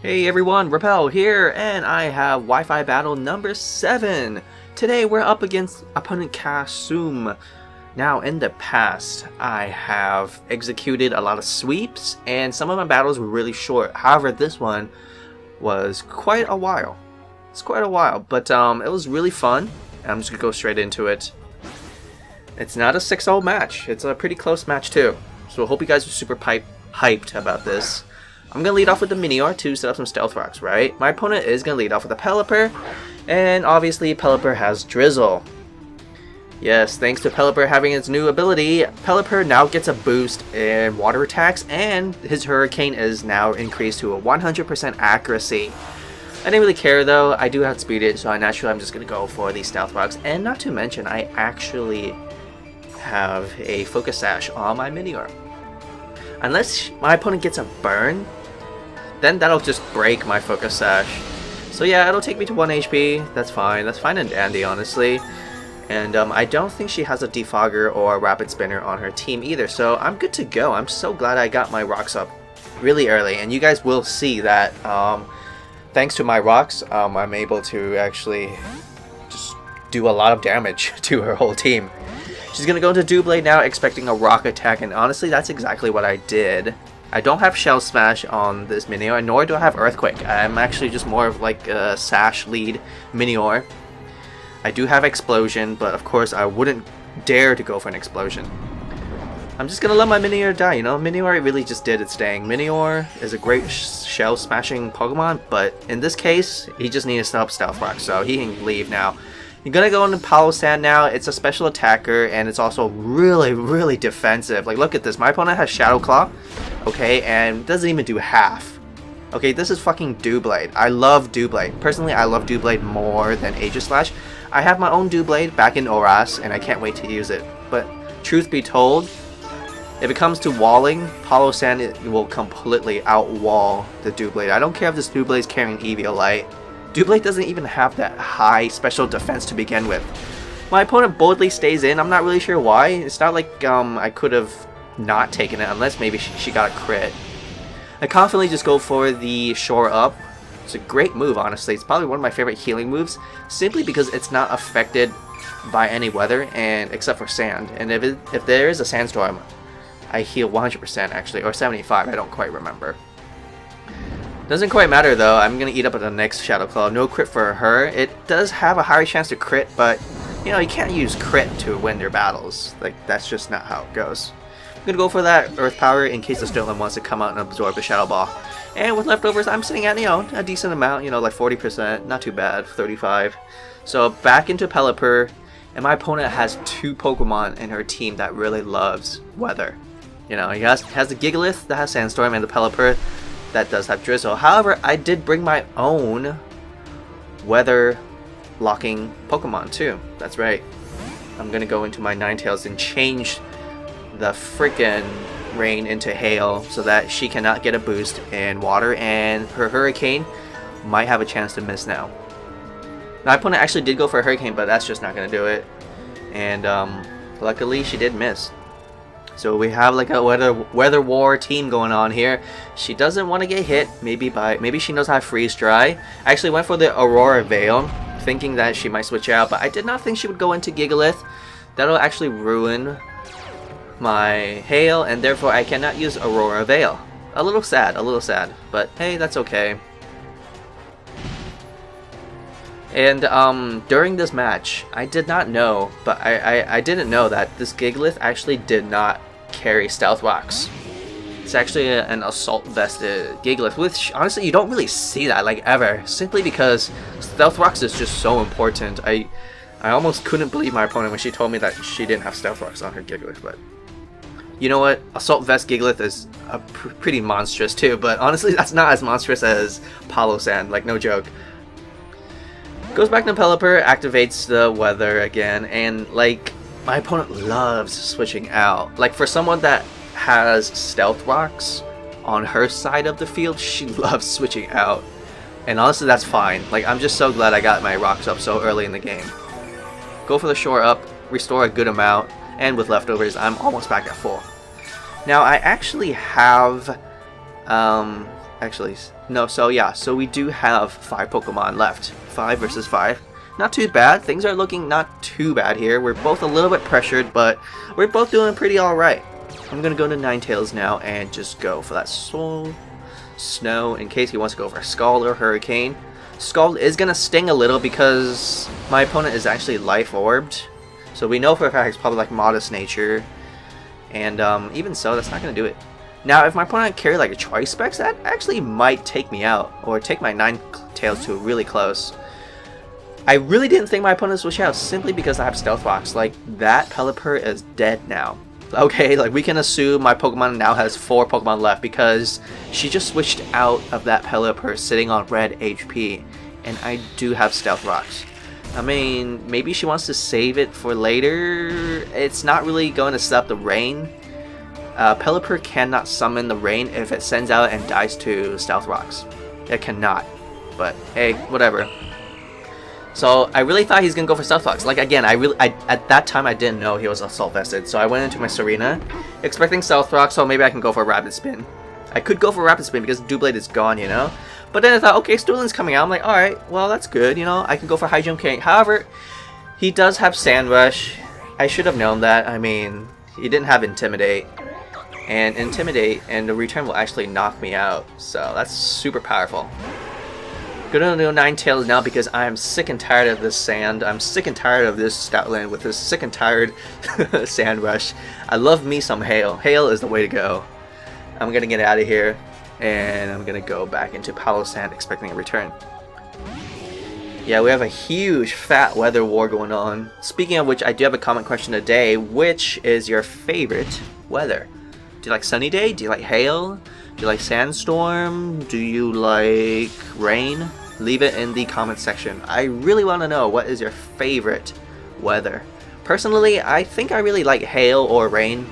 Hey everyone, Repel here, and I have Wi-Fi battle number 7. Today we're up against opponent Kasum. Now in the past, I have executed a lot of sweeps, and some of my battles were really short. However, this one was quite a while. It's quite a while, but it was really fun. I'm just gonna go straight into it. It's not a 6-0 match. It's a pretty close match too. So I hope you guys are super hyped about this. I'm going to lead off with the Minior to set up some Stealth Rocks, right? My opponent is going to lead off with a Pelipper, and obviously Pelipper has Drizzle. Yes, thanks to Pelipper having its new ability, Pelipper now gets a boost in water attacks, and his Hurricane is now increased to a 100% accuracy. I didn't really care though, I do have to speed it, so naturally I'm just going to go for the Stealth Rocks, and not to mention, I actually have a Focus Sash on my Minior. Unless my opponent gets a burn, then that'll just break my Focus Sash. So yeah, it'll take me to 1 HP. That's fine and dandy, honestly. And I don't think she has a Defogger or a Rapid Spinner on her team either, so I'm good to go. I'm so glad I got my rocks up really early, and you guys will see that thanks to my rocks, I'm able to actually just do a lot of damage to her whole team. She's gonna go into Doublade now, expecting a rock attack, and honestly, that's exactly what I did. I don't have Shell Smash on this Minior, nor do I have Earthquake. I'm actually just more of like a Sash lead Minior. I do have Explosion, but of course I wouldn't dare to go for an Explosion. I'm just gonna let my Minior die, you know? Minior really just did its thing. Minior is a great Shell Smashing Pokemon, but in this case, he just needs to stop Stealth Rock, so he can leave now. You're gonna go into Palossand now. It's a special attacker, and it's also really defensive. Like, look at this. My opponent has Shadow Claw, okay, and doesn't even do half. Okay, this is fucking Doublade. I love Doublade. Personally, I love Doublade more than Aegislash. I have my own Doublade back in Oras, and I can't wait to use it. But truth be told, if it comes to walling, Palossand will completely outwall the Doublade. I don't care if this Doublade is carrying Eviolite. Doublade doesn't even have that high special defense to begin with. My opponent boldly stays in. I'm not really sure why. It's not like I could have not taken it unless maybe she got a crit. I confidently just go for the Shore Up. It's a great move, honestly. It's probably one of my favorite healing moves, simply because it's not affected by any weather, and except for sand. And if there is a sandstorm, I heal 100% actually, or 75. I don't quite remember. Doesn't quite matter though. I'm gonna eat up at the next Shadow Claw. No crit for her. It does have a higher chance to crit, but you know, you can't use crit to win their battles. Like, that's just not how it goes. I'm gonna go for that Earth Power in case the Stoutland wants to come out and absorb the Shadow Ball. And with leftovers, I'm sitting at, you know, a decent amount, you know, like 40%, not too bad, 35. So back into Pelipper, and my opponent has 2 Pokemon in her team that really loves weather. You know, he has the Gigalith that has Sandstorm, and the Pelipper that does have Drizzle. However, I did bring my own weather locking Pokemon too. That's right. I'm gonna go into my Ninetales and change the freaking rain into hail so that she cannot get a boost in water, and her Hurricane might have a chance to miss now. My opponent actually did go for a Hurricane, but that's just not gonna do it. And luckily she did miss. So we have like a weather war team going on here. She doesn't want to get hit. Maybe she knows how to freeze dry. I actually went for the Aurora Veil, thinking that she might switch out, but I did not think she would go into Gigalith. That'll actually ruin my hail, and therefore I cannot use Aurora Veil. A little sad, but hey, that's okay. And during this match, I did not know, but I didn't know that this Gigalith actually did not carry Stealth Rocks. It's actually an Assault Vested Gigalith, which honestly you don't really see that like ever, simply because Stealth Rocks is just so important. I almost couldn't believe my opponent when she told me that she didn't have Stealth Rocks on her Gigalith, but you know what? Assault Vest Gigalith is pretty monstrous too, but honestly that's not as monstrous as Palossand, like no joke. Goes back to Pelipper, activates the weather again, and like, my opponent loves switching out. Like, for someone that has Stealth Rocks on her side of the field, she loves switching out. And honestly, that's fine. Like, I'm just so glad I got my rocks up so early in the game. Go for the Shore Up, restore a good amount, and with leftovers, I'm almost back at full. Now, I actually have Actually, no, so yeah, so we do have 5 Pokemon left. 5 versus 5. Not too bad. Things are looking not too bad here. We're both a little bit pressured, but we're both doing pretty alright. I'm gonna go to Ninetales now and just go for that Soul Snow in case he wants to go for a Scald or Hurricane. Scald is gonna sting a little because my opponent is actually Life Orbed. So we know for a fact it's probably like Modest Nature. And even so, that's not gonna do it. Now, if my opponent carried like a Choice Specs, that actually might take me out, or take my Ninetales to really close. I really didn't think my opponent would switch out simply because I have Stealth Rocks. Like, that Pelipper is dead now. Okay, like we can assume my Pokemon now has 4 Pokemon left because she just switched out of that Pelipper sitting on red HP, and I do have Stealth Rocks. I mean, maybe she wants to save it for later. It's not really going to stop the rain. Pelipper cannot summon the rain if it sends out and dies to Stealth Rocks. It cannot. But hey, whatever. So I really thought he's gonna go for Stealth Rocks. Like again, at that time I didn't know he was Assault Vested, so I went into my Tsareena expecting Stealth Rocks, so maybe I can go for a Rapid Spin. I could go for Rapid Spin because Doublade is gone, you know. But then I thought, okay, Stoutland's coming out. I'm like, all right, well that's good, you know. I can go for High Jump King. However, he does have Sand Rush. I should have known that. I mean, he didn't have Intimidate. And Intimidate, and the return will actually knock me out. So that's super powerful. Gonna do Ninetales now because I'm sick and tired of this sand. I'm sick and tired of this Stoutland with this sick and tired Sand Rush. I love me some Hail. Hail is the way to go. I'm gonna get out of here, and I'm gonna go back into Palossand expecting a return. Yeah, we have a huge fat weather war going on. Speaking of which, I do have a comment question today. Which is your favorite weather? Do you like sunny day? Do you like hail? Do you like sandstorm? Do you like rain? Leave it in the comment section. I really want to know what is your favorite weather. Personally, I think I really like hail or rain.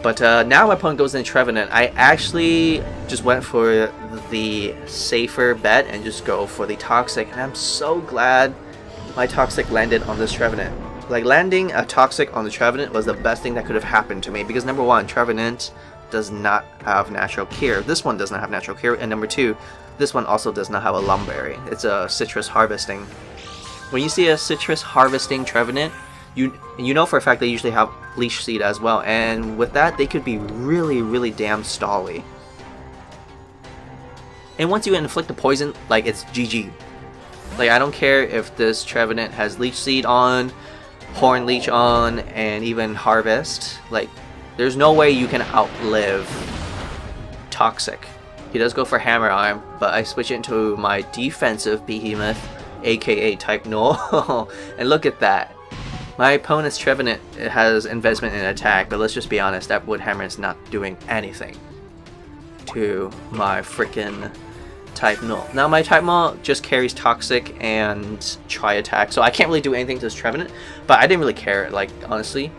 But now my opponent goes in Trevenant. I actually just went for the safer bet and just go for the Toxic. And I'm so glad my Toxic landed on this Trevenant. Like, landing a Toxic on the Trevenant was the best thing that could have happened to me. Because number 1, Trevenant does not have Natural Cure. This one does not have Natural Cure. And number 2, this one also does not have a Lumberry. It's a Citrus Harvesting. When you see a Citrus Harvesting Trevenant, you know for a fact they usually have Leech Seed as well. And with that, they could be really, really damn stally. And once you inflict the poison, like, it's GG. Like, I don't care if this Trevenant has Leech Seed on, Horn Leech on, and even Harvest. Like, there's no way you can outlive Toxic. He does go for Hammer Arm, but I switch into my defensive Behemoth, aka Type Null. And look at that. My opponent's Trevenant has investment in attack, but let's just be honest, that Wood Hammer is not doing anything to my freaking Type Null. Now my Type Null just carries Toxic and Tri-Attack, so I can't really do anything to this Trevenant, but I didn't really care, like, honestly.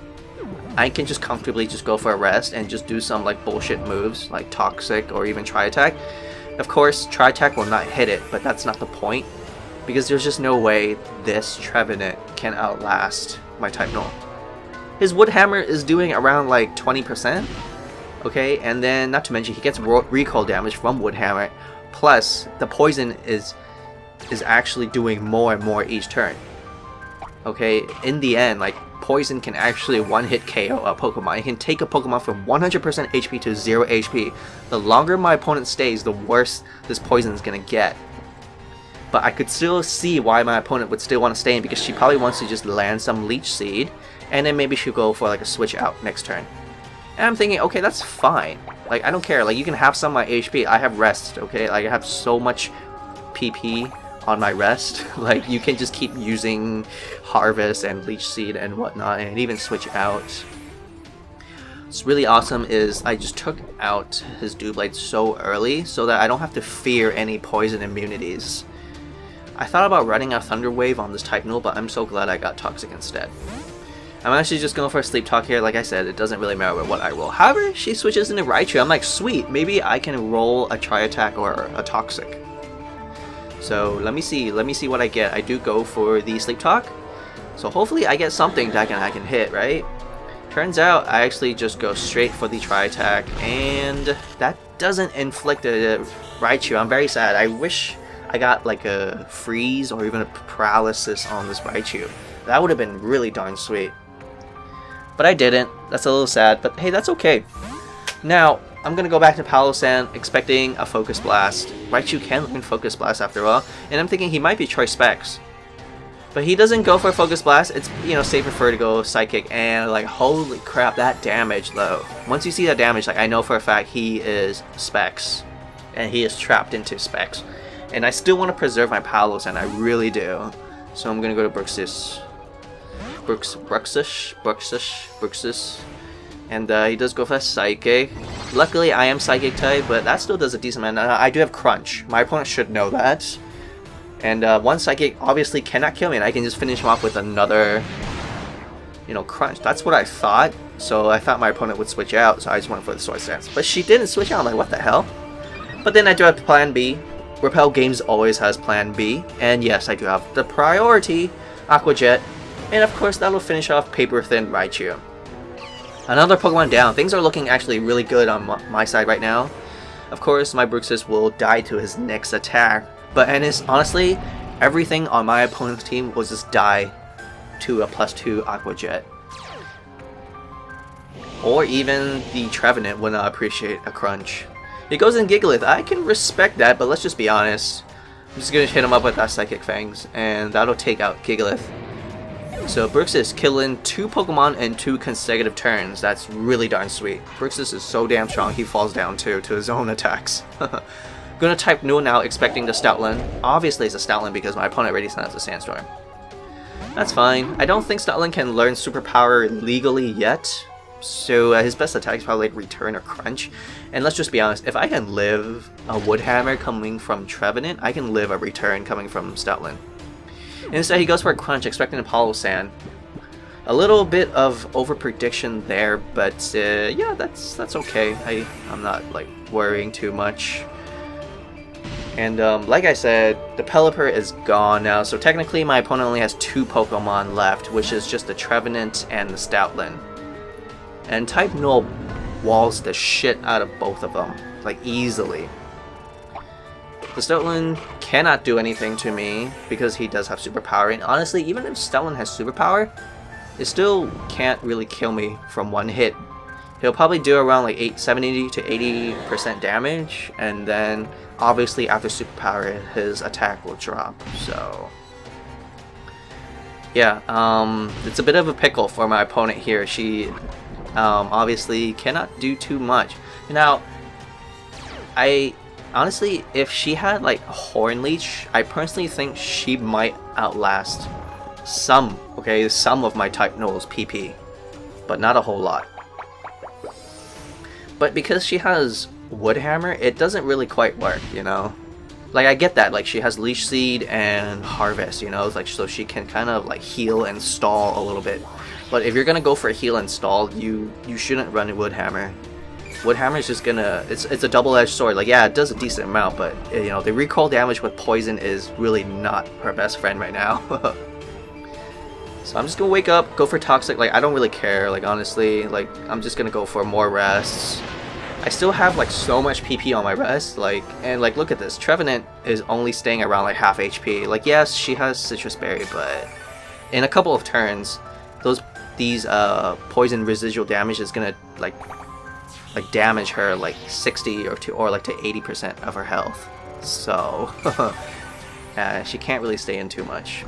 I can just comfortably just go for a rest and just do some like bullshit moves like Toxic or even Tri-Attack. Of course, Tri-Attack will not hit it, but that's not the point, because there's just no way this Trevenant can outlast my Type Null. His Wood Hammer is doing around like 20%, okay, and then not to mention he gets recoil damage from Wood Hammer. Plus, the poison is actually doing more and more each turn. Okay, in the end, like, poison can actually one-hit KO a Pokemon. It can take a Pokemon from 100% HP to 0 HP. The longer my opponent stays, the worse this poison is gonna get. But I could still see why my opponent would still want to stay in, because she probably wants to just land some Leech Seed, and then maybe she'll go for like a switch out next turn. And I'm thinking, okay, that's fine. Like, I don't care. Like, you can have some of my HP. I have rest, okay? Like, I have so much PP on my rest. Like, you can just keep using Harvest and Leech Seed and whatnot, and even switch out. What's really awesome is I just took out his Doublade so early so that I don't have to fear any poison immunities. I thought about running a Thunder Wave on this Type Null, but I'm so glad I got Toxic instead. I'm actually just going for a Sleep Talk here. Like I said, it doesn't really matter what I roll. However, she switches into Raichu. I'm like, sweet, maybe I can roll a Tri-Attack or a Toxic. So let me see what I get. I do go for the Sleep Talk, so hopefully I get something that I can hit, right? Turns out I actually just go straight for the tri-attack, and that doesn't inflict a Raichu. I'm very sad. I wish I got like a freeze or even a paralysis on this Raichu. That would have been really darn sweet. But I didn't. That's a little sad, but hey, that's okay. Now, I'm going to go back to Palossand expecting a Focus Blast. Raichu can learn Focus Blast after all, and I'm thinking he might be Choice Specs. But he doesn't go for a Focus Blast. It's, you know, safer for to go Psychic, and like, holy crap, that damage though. Once you see that damage, like, I know for a fact he is Specs, and he is trapped into Specs. And I still want to preserve my Palossand, I really do. So I'm going to go to Bruxish. Bruxish. And he does go for Psychic. Luckily, I am Psychic type, but that still does a decent amount. I do have Crunch. My opponent should know that. And one Psychic obviously cannot kill me, and I can just finish him off with another, you know, Crunch. That's what I thought. So I thought my opponent would switch out, so I just went for the Sword Stance. But she didn't switch out. I'm like, what the hell? But then I do have Plan B. Repel Games always has Plan B. And yes, I do have the priority Aqua Jet. And of course, that'll finish off Paper Thin Raichu. Another Pokemon down. Things are looking actually really good on my side right now. Of course, my Bruxish will die to his next attack. But honestly, everything on my opponent's team will just die to a +2 Aqua Jet. Or even the Trevenant would not appreciate a Crunch. It goes in Gigalith. I can respect that, but let's just be honest. I'm just going to hit him up with that Psychic Fangs, and that'll take out Gigalith. So Bruxish killing 2 Pokemon in 2 consecutive turns. That's really darn sweet. Bruxish is so damn strong, he falls down too to his own attacks. Gonna type Null now, expecting the Stoutland. Obviously it's a Stoutland because my opponent already sent out a Sandstorm. That's fine. I don't think Stoutland can learn Superpower legally yet. So his best attack is probably like Return or Crunch. And let's just be honest, if I can live a Wood Hammer coming from Trevenant, I can live a Return coming from Stoutland. Instead, he goes for a Crunch, expecting a Palossand. A little bit of over-prediction there, but yeah, that's okay. I'm not like worrying too much. And like I said, the Pelipper is gone now, so technically my opponent only has 2 Pokemon left, which is just the Trevenant and the Stoutland. And type Null walls the shit out of both of them, like easily. The Stoutland cannot do anything to me because he does have Superpower, and honestly, even if Stoutland has Superpower, it still can't really kill me from one hit. He'll probably do around like 70 to 80% damage, and then obviously after Superpower, his attack will drop. So yeah, it's a bit of a pickle for my opponent here. She obviously cannot do too much. Now, honestly, if she had like a Horn Leech, I personally think she might outlast some of my type Null's PP, but not a whole lot. But because she has Wood Hammer, it doesn't really quite work, you know? Like, I get that, like, she has Leech Seed and Harvest, you know? Like, so she can kind of, like, heal and stall a little bit. But if you're gonna go for a heal and stall, you shouldn't run a Wood Hammer. Wood Hammer is just gonna... It's a double-edged sword. Like, yeah, it does a decent amount, but, you know, the recoil damage with Poison is really not her best friend right now. So I'm just gonna wake up, go for Toxic. Like, I don't really care, like, honestly. Like, I'm just gonna go for more rests. I still have, like, so much PP on my rest. Like, and, like, look at this. Trevenant is only staying around, like, half HP. Like, yes, she has Citrus Berry, but in a couple of turns, these poison residual damage is gonna, like damage her, like, 60 or like, to 80% of her health. So, she can't really stay in too much.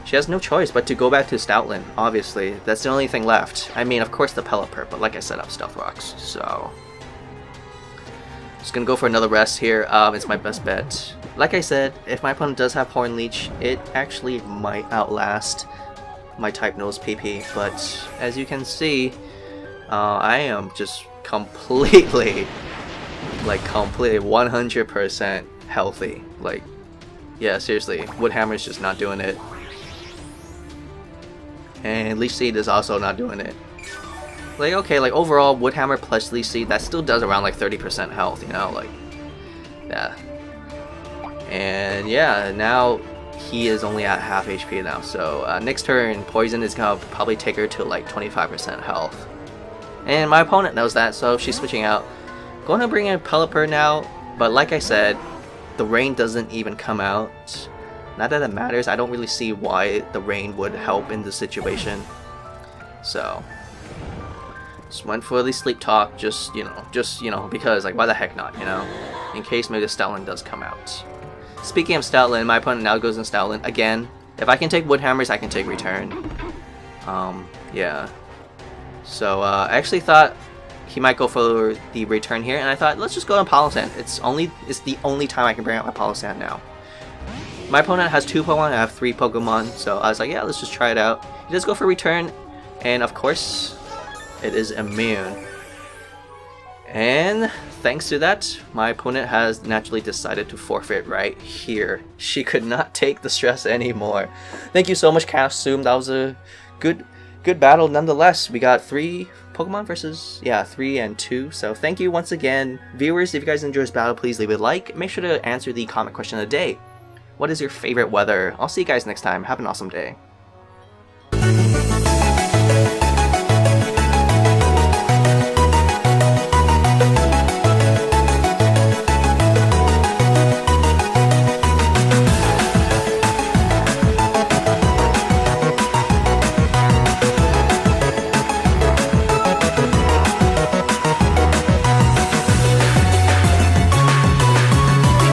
She has no choice but to go back to Stoutland, obviously. That's the only thing left. I mean, of course the Pelipper, but like I said, I'm Stealth Rocks, so... Just gonna go for another rest here. It's my best bet. Like I said, if my opponent does have Horn Leech, it actually might outlast my type Null's PP, but as you can see, I am just completely 100% healthy. Like, yeah, seriously, Wood Hammer is just not doing it. And Leech Seed is also not doing it. Like, okay, like, overall, Wood Hammer plus Leech Seed, that still does around, like, 30% health, you know? Like, yeah. And, yeah, now he is only at half HP now. So next turn, Poison is gonna probably take her to like 25% health. And my opponent knows that, so she's switching out. Going to bring in Pelipper now, but like I said, the rain doesn't even come out. Not that it matters, I don't really see why the rain would help in this situation. So just went for the sleep talk, just you know, because like why the heck not, you know? In case maybe the Stoutland does come out. Speaking of Stoutland, my opponent now goes in Stoutland again. If I can take Wood Hammers, I can take Return. Yeah. So I actually thought he might go for the Return here, and I thought let's just go on Palossand. It's the only time I can bring out my Palossand now. My opponent has 2 Pokemon, I have 3 Pokemon, so I was like, yeah, let's just try it out. He does go for Return, and of course, it is immune. And thanks to that, my opponent has naturally decided to forfeit right here. She could not take the stress anymore. Thank you so much, Kasum. That was a good battle nonetheless. We got 3 Pokemon versus 3 and 2. So thank you once again, viewers. If you guys enjoyed this battle, please leave a like. Make sure to answer the comment question of the day. What is your favorite weather? I'll see you guys next time. Have an awesome day.